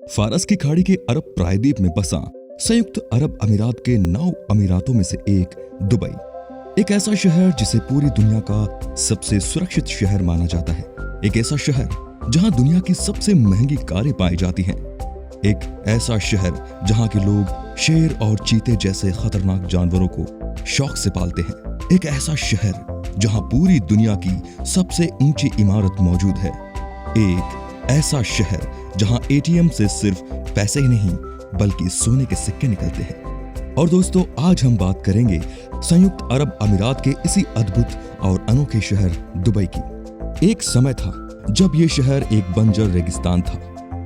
फारस की खाड़ी के अरब प्रायद्वीप में बसा संयुक्त अरब अमीरात के 9 अमीरातों में से एक दुबई, एक ऐसा शहर जिसे पूरी दुनिया का सबसे सुरक्षित शहर माना जाता है। एक ऐसा शहर जहां दुनिया की सबसे महंगी कारें पाई जाती हैं। एक ऐसा शहर जहां के लोग शेर और चीते जैसे खतरनाक जानवरों को शौक से पालते हैं। एक ऐसा शहर जहां पूरी दुनिया की सबसे ऊंची इमारत मौजूद है। एक ऐसा शहर जहां एटीएम से सिर्फ पैसे ही नहीं बल्कि सोने के सिक्के निकलते हैं। और दोस्तों, आज हम बात करेंगे संयुक्त अरब अमीरात के इसी अद्भुत और अनोखे शहर दुबई की। एक समय था जब ये शहर एक बंजर रेगिस्तान था,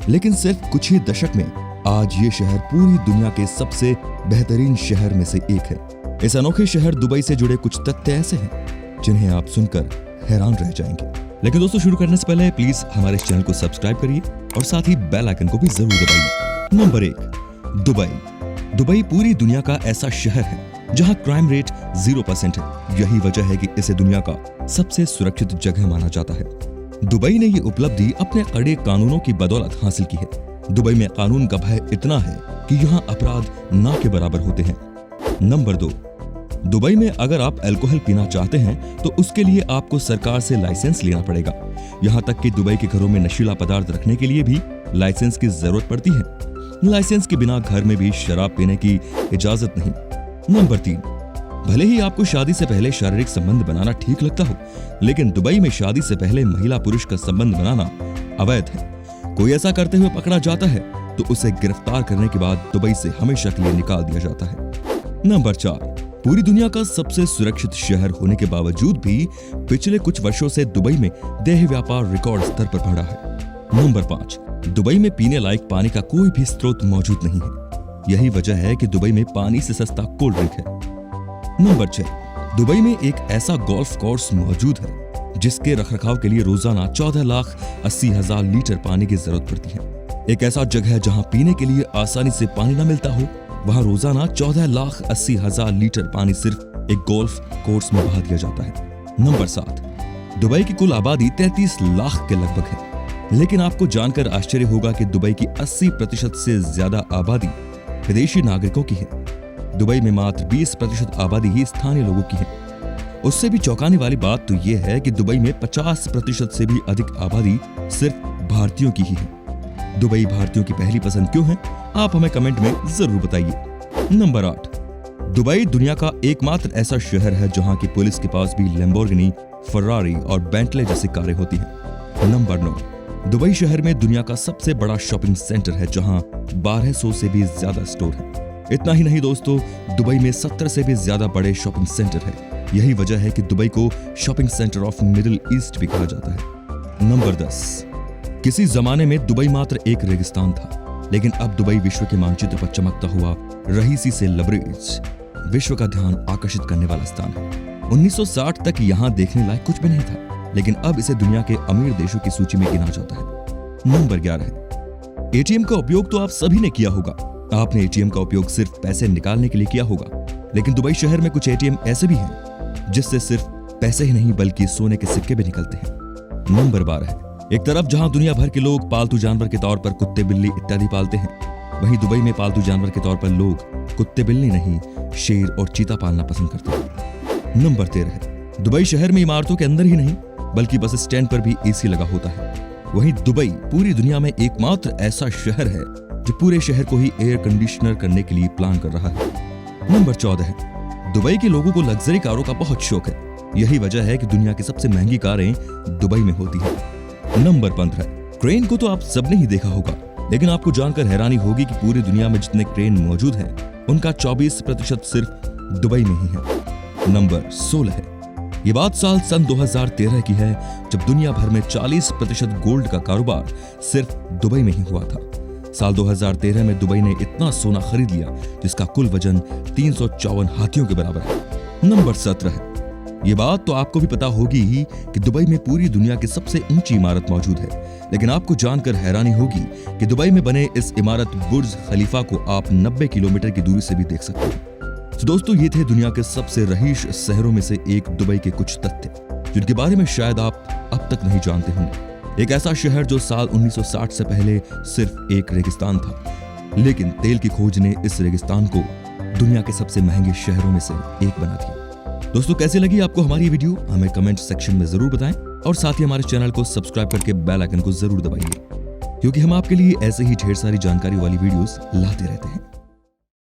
लेकिन सिर्फ कुछ ही दशक में आज ये शहर पूरी दुनिया के सबसे बेहतरीन शहर में से एक है। इस अनोखे शहर दुबई से जुड़े कुछ तथ्य ऐसे हैं जिन्हें आप सुनकर हैरान रह जाएंगे। लेकिन दोस्तों, शुरू करने से पहले प्लीज हमारे इस चैनल को सब्सक्राइब करिए और साथ ही बेल आइकन को भी जरूर दबाइए। Number 1, Dubai. दुबई पूरी दुनिया का ऐसा शहर है जहां क्राइम रेट 0% है। यही वजह है कि इसे दुनिया का सबसे सुरक्षित जगह माना जाता है। दुबई ने ये उपलब्धि अपने कड़े कानूनों की बदौलत हासिल की है। दुबई में कानून का भय इतना है कि यहाँ अपराध ना के बराबर होते हैं। नंबर 2, दुबई में अगर आप अल्कोहल पीना चाहते हैं तो उसके लिए आपको सरकार से लाइसेंस लेना पड़ेगा। यहाँ तक कि दुबई के घरों में नशीला पदार्थ रखने के लिए भी लाइसेंस की जरूरत पड़ती है। लाइसेंस के बिना घर में भी शराब पीने की इजाजत नहीं। नंबर 3, भले ही आपको शादी से पहले शारीरिक संबंध बनाना ठीक लगता हो, लेकिन दुबई में शादी से पहले महिला पुरुष का संबंध बनाना अवैध है। कोई ऐसा करते हुए पकड़ा जाता है तो उसे गिरफ्तार करने के बाद दुबई से हमेशा के लिए निकाल दिया जाता है। नंबर 4, पूरी दुनिया का सबसे सुरक्षित शहर होने के बावजूद भी पिछले कुछ वर्षों से दुबई में देह व्यापार रिकॉर्ड स्तर पर बढ़ा है। नंबर 5, दुबई में पीने लायक पानी का कोई भी स्रोत मौजूद नहीं है। यही वजह है कि दुबई में पानी से सस्ता कोल्ड ड्रिंक है। नंबर 6, दुबई में एक ऐसा गोल्फ कोर्स मौजूद है जिसके रखरखाव के लिए रोजाना 14,80,000 लीटर पानी की जरूरत पड़ती है। एक ऐसा जगह जहां पीने के लिए आसानी से पानी न मिलता हो, वहां रोजाना 14,80,000 लीटर पानी सिर्फ एक गोल्फ कोर्स में बहा दिया जाता है। नंबर 7, दुबई की कुल आबादी 33 लाख के लगभग है, लेकिन आपको जानकर आश्चर्य होगा कि दुबई की 80% से ज्यादा आबादी विदेशी नागरिकों की है। दुबई में मात्र 20% आबादी ही स्थानीय लोगों की है। उससे भी चौंकाने वाली बात तो यह है कि दुबई में 50% से भी अधिक आबादी सिर्फ भारतीयों की ही है। दुबई भारतीयों की पहली पसंद क्यों है, आप हमें कमेंट में जरूर बताइए। नंबर 8, दुबई दुनिया का एकमात्र ऐसा शहर है जहां की पुलिस के पास भी लैम्बोर्गिनी, फरारी और बेंटले जैसी कारें होती हैं। नंबर 9, दुबई शहर में दुनिया का सबसे बड़ा शॉपिंग सेंटर है जहां 1200 से भी ज्यादा स्टोर है। इतना ही नहीं दोस्तों, दुबई में 17 से भी ज्यादा बड़े शॉपिंग सेंटर है। यही वजह है कि दुबई को shopping centre of middle east भी कहा जाता है। नंबर 10, किसी जमाने में दुबई मात्र एक रेगिस्तान था, लेकिन अब दुबई विश्व के मानचित्र पर चमकता हुआ रईसी से लबरेज विश्व का ध्यान आकर्षित करने वाला स्थान है। 1960 तक यहाँ देखने लायक कुछ भी नहीं था, लेकिन अब इसे दुनिया के अमीर देशों की सूची में गिना जाता है। नंबर 11, एटीएम का उपयोग तो आप सभी ने किया होगा। आपने एटीएम का उपयोग सिर्फ पैसे निकालने के लिए किया होगा, लेकिन दुबई शहर में कुछ एटीएम ऐसे भी हैं जिससे सिर्फ पैसे ही नहीं बल्कि सोने के सिक्के भी निकलते हैं। नंबर 12, एक तरफ जहां दुनिया भर के लोग पालतू जानवर के तौर पर कुत्ते, बिल्ली इत्यादि पालते हैं, वहीं दुबई में पालतू जानवर के तौर पर लोग कुत्ते, बिल्ली नहीं शेर और चीता पालना पसंद करते हैं। नंबर 13, दुबई शहर में इमारतों के अंदर ही नहीं बल्कि बस स्टैंड पर भी एसी लगा होता है। वहीं दुबई पूरी दुनिया में एकमात्र ऐसा शहर है जो पूरे शहर को ही एयर कंडीशनर करने के लिए प्लान कर रहा है। नंबर 14, दुबई के लोगों को लग्जरी कारों का बहुत शौक है। यही वजह है कि दुनिया की सबसे महंगी कारें दुबई में होती हैं। नंबर 15, क्रेन को तो आप सबने ही देखा होगा, लेकिन आपको जानकर हैरानी होगी कि पूरी दुनिया में जितने क्रेन मौजूद हैं, उनका 24% सिर्फ दुबई में ही है। नंबर 16, ये बात सन 2013 की है जब दुनिया भर में 40% गोल्ड का कारोबार सिर्फ दुबई में ही हुआ था। साल 2013 में दुबई ने इतना सोना खरीद लिया जिसका कुल वजन 354 हाथियों के बराबर है। नंबर 17, ये बात तो आपको भी पता होगी ही कि दुबई में पूरी दुनिया की सबसे ऊंची इमारत मौजूद है, लेकिन आपको जानकर हैरानी होगी कि दुबई में बने इस इमारत बुर्ज खलीफा को आप 90 किलोमीटर की दूरी से भी देख सकते हैं। तो दोस्तों, ये थे दुनिया के सबसे रईस शहरों में से एक दुबई के कुछ तथ्य जिनके बारे में शायद आप अब तक नहीं जानते होंगे। एक ऐसा शहर जो साल 1960 से पहले सिर्फ एक रेगिस्तान था, लेकिन तेल की खोज ने इस रेगिस्तान को दुनिया के सबसे महंगे शहरों में से एक बना दिया। दोस्तों, कैसी लगी आपको हमारी ये वीडियो? हमें कमेंट सेक्शन में जरूर बताएं और साथ ही हमारे चैनल को सब्सक्राइब करके बेल आइकन को जरूर दबाइए, क्योंकि हम आपके लिए ऐसे ही ढेर सारी जानकारी वाली वीडियोस लाते रहते हैं।